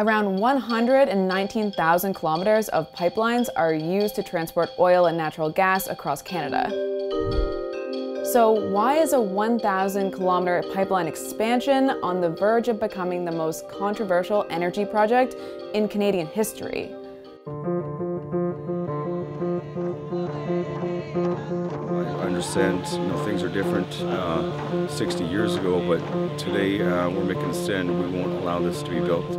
Around 119,000 kilometers of pipelines are used to transport oil and natural gas across Canada. So why is a 1,000-kilometer pipeline expansion on the verge of becoming the most controversial energy project in Canadian history? I understand, things are different 60 years ago, but today we're making a stand. We won't allow this to be built. The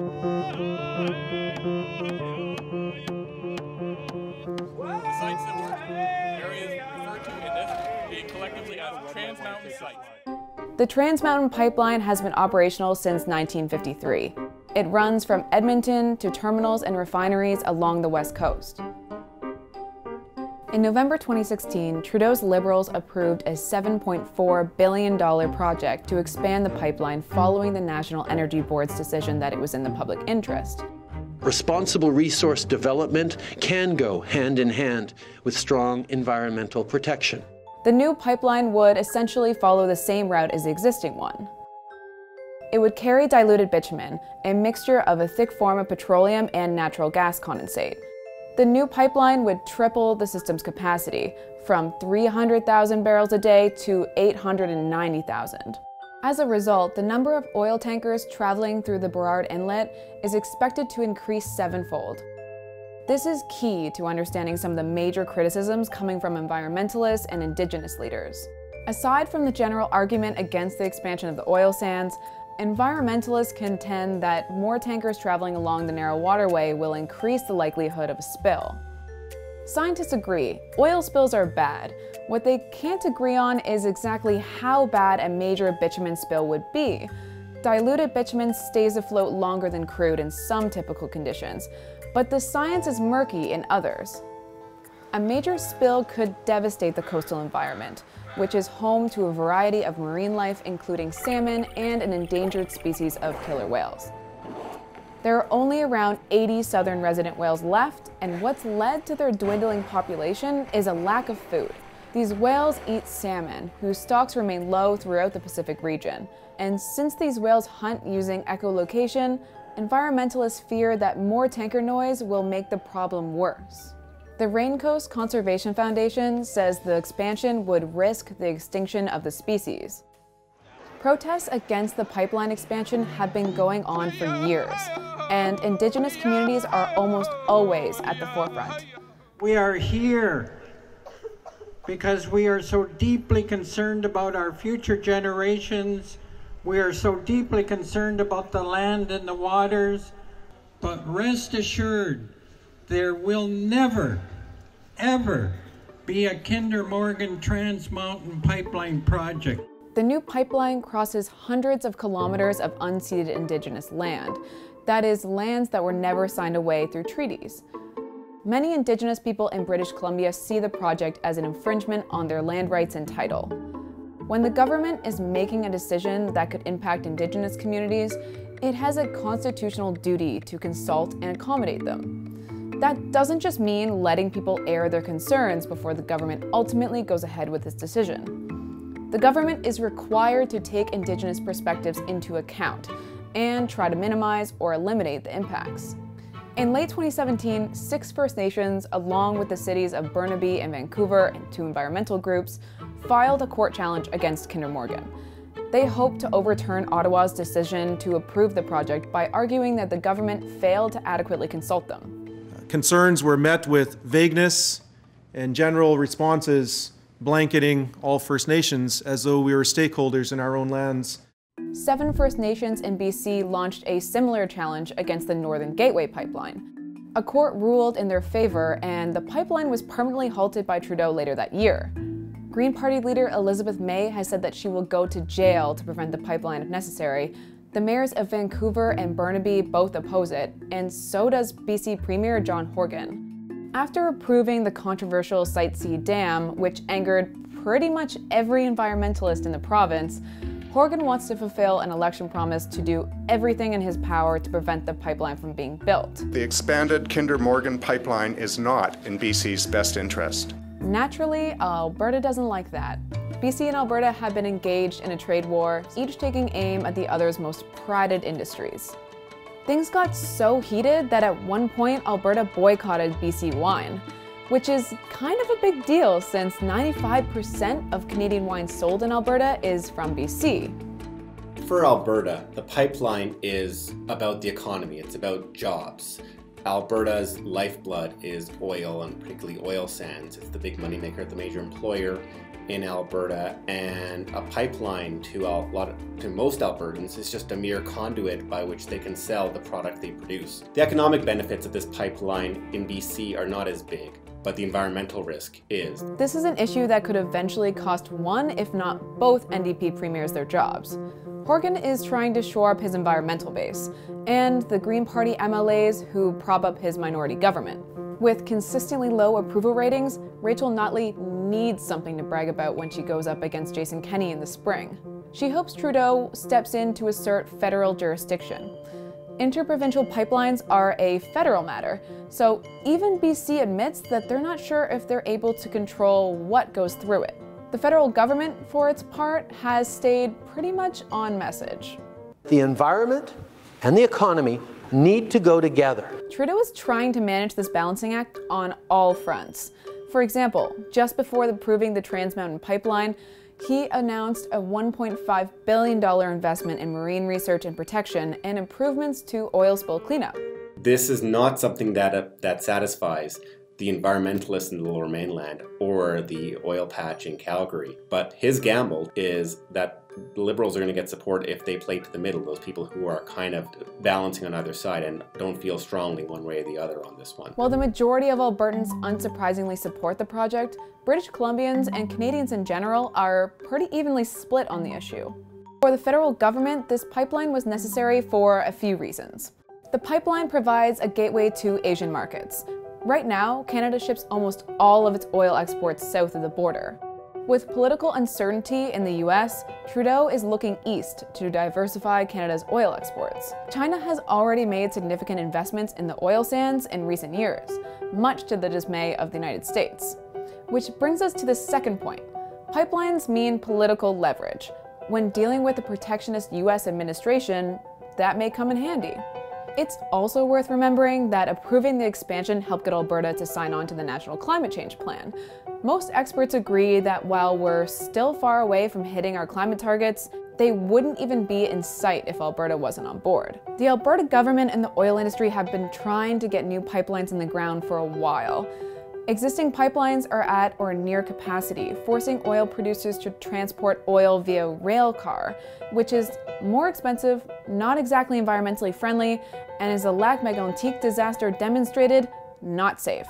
sites that were areas referred to in this being collectively as Trans Mountain sites. The Trans Mountain Pipeline has been operational since 1953. It runs from Edmonton to terminals and refineries along the West Coast. In November 2016, Trudeau's Liberals approved a $7.4 billion project to expand the pipeline following the National Energy Board's decision that it was in the public interest. Responsible resource development can go hand in hand with strong environmental protection. The new pipeline would essentially follow the same route as the existing one. It would carry diluted bitumen, a mixture of a thick form of petroleum and natural gas condensate. The new pipeline would triple the system's capacity, from 300,000 barrels a day to 890,000. As a result, the number of oil tankers traveling through the Burrard Inlet is expected to increase sevenfold. This is key to understanding some of the major criticisms coming from environmentalists and Indigenous leaders. Aside from the general argument against the expansion of the oil sands, environmentalists contend that more tankers traveling along the narrow waterway will increase the likelihood of a spill. Scientists agree, oil spills are bad. What they can't agree on is exactly how bad a major bitumen spill would be. Diluted bitumen stays afloat longer than crude in some typical conditions, but the science is murky in others. A major spill could devastate the coastal environment, which is home to a variety of marine life, including salmon and an endangered species of killer whales. There are only around 80 southern resident whales left, and what's led to their dwindling population is a lack of food. These whales eat salmon, whose stocks remain low throughout the Pacific region. And since these whales hunt using echolocation, environmentalists fear that more tanker noise will make the problem worse. The Raincoast Conservation Foundation says the expansion would risk the extinction of the species. Protests against the pipeline expansion have been going on for years, and Indigenous communities are almost always at the forefront. We are here because we are so deeply concerned about our future generations. We are so deeply concerned about the land and the waters. But rest assured, there will never, ever be a Kinder Morgan Trans Mountain Pipeline project. The new pipeline crosses hundreds of kilometers of unceded Indigenous land. That is, lands that were never signed away through treaties. Many Indigenous people in British Columbia see the project as an infringement on their land rights and title. When the government is making a decision that could impact Indigenous communities, it has a constitutional duty to consult and accommodate them. That doesn't just mean letting people air their concerns before the government ultimately goes ahead with its decision. The government is required to take Indigenous perspectives into account and try to minimize or eliminate the impacts. In late 2017, 6 First Nations, along with the cities of Burnaby and Vancouver and 2 environmental groups, filed a court challenge against Kinder Morgan. They hope to overturn Ottawa's decision to approve the project by arguing that the government failed to adequately consult them. Concerns were met with vagueness and general responses blanketing all First Nations as though we were stakeholders in our own lands. 7 First Nations in BC launched a similar challenge against the Northern Gateway pipeline. A court ruled in their favor, and the pipeline was permanently halted by Trudeau later that year. Green Party leader Elizabeth May has said that she will go to jail to prevent the pipeline if necessary. The mayors of Vancouver and Burnaby both oppose it, and so does BC Premier John Horgan. After approving the controversial Site C dam, which angered pretty much every environmentalist in the province, Horgan wants to fulfill an election promise to do everything in his power to prevent the pipeline from being built. The expanded Kinder Morgan pipeline is not in BC's best interest. Naturally, Alberta doesn't like that. BC and Alberta have been engaged in a trade war, each taking aim at the other's most prided industries. Things got so heated that at one point Alberta boycotted BC wine, which is kind of a big deal since 95% of Canadian wine sold in Alberta is from BC. For Alberta, the pipeline is about the economy, it's about jobs. Alberta's lifeblood is oil, and particularly oil sands. It's the big moneymaker, the major employer in Alberta, and a pipeline to most Albertans is just a mere conduit by which they can sell the product they produce. The economic benefits of this pipeline in BC are not as big, but the environmental risk is. This is an issue that could eventually cost one, if not both, NDP premiers their jobs. Horgan is trying to shore up his environmental base, and the Green Party MLAs who prop up his minority government. With consistently low approval ratings, Rachel Notley needs something to brag about when she goes up against Jason Kenney in the spring. She hopes Trudeau steps in to assert federal jurisdiction. Interprovincial pipelines are a federal matter, so even BC admits that they're not sure if they're able to control what goes through it. The federal government, for its part, has stayed pretty much on message. The environment and the economy need to go together. Trudeau is trying to manage this balancing act on all fronts. For example, just before approving the Trans Mountain Pipeline, he announced a $1.5 billion investment in marine research and protection and improvements to oil spill cleanup. This is not something that satisfies the environmentalists in the Lower Mainland or the oil patch in Calgary. But his gamble is that the Liberals are going to get support if they play to the middle, those people who are kind of balancing on either side and don't feel strongly one way or the other on this one. While the majority of Albertans unsurprisingly support the project, British Columbians and Canadians in general are pretty evenly split on the issue. For the federal government, this pipeline was necessary for a few reasons. The pipeline provides a gateway to Asian markets. Right now, Canada ships almost all of its oil exports south of the border. With political uncertainty in the US, Trudeau is looking east to diversify Canada's oil exports. China has already made significant investments in the oil sands in recent years, much to the dismay of the United States. Which brings us to the second point. Pipelines mean political leverage. When dealing with a protectionist US administration, that may come in handy. It's also worth remembering that approving the expansion helped get Alberta to sign on to the National Climate Change Plan. Most experts agree that while we're still far away from hitting our climate targets, they wouldn't even be in sight if Alberta wasn't on board. The Alberta government and the oil industry have been trying to get new pipelines in the ground for a while. Existing pipelines are at or near capacity, forcing oil producers to transport oil via rail car, which is more expensive, not exactly environmentally friendly, and as the Lac Mégantic disaster demonstrated, not safe.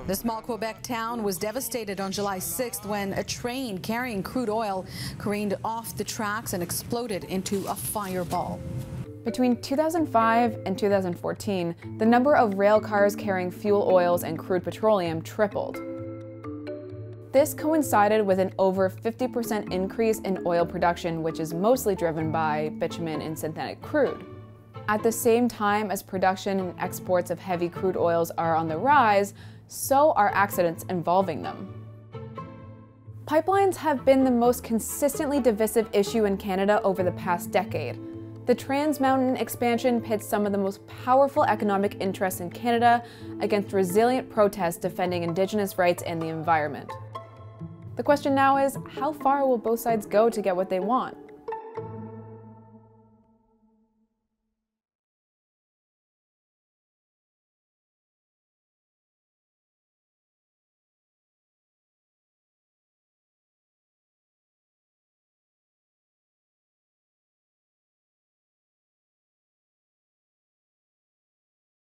The small Quebec town was devastated on July 6th when a train carrying crude oil careened off the tracks and exploded into a fireball. Between 2005 and 2014, the number of rail cars carrying fuel oils and crude petroleum tripled. This coincided with an over 50% increase in oil production, which is mostly driven by bitumen and synthetic crude. At the same time as production and exports of heavy crude oils are on the rise, so are accidents involving them. Pipelines have been the most consistently divisive issue in Canada over the past decade. The Trans Mountain expansion pits some of the most powerful economic interests in Canada against resilient protests defending Indigenous rights and the environment. The question now is, how far will both sides go to get what they want?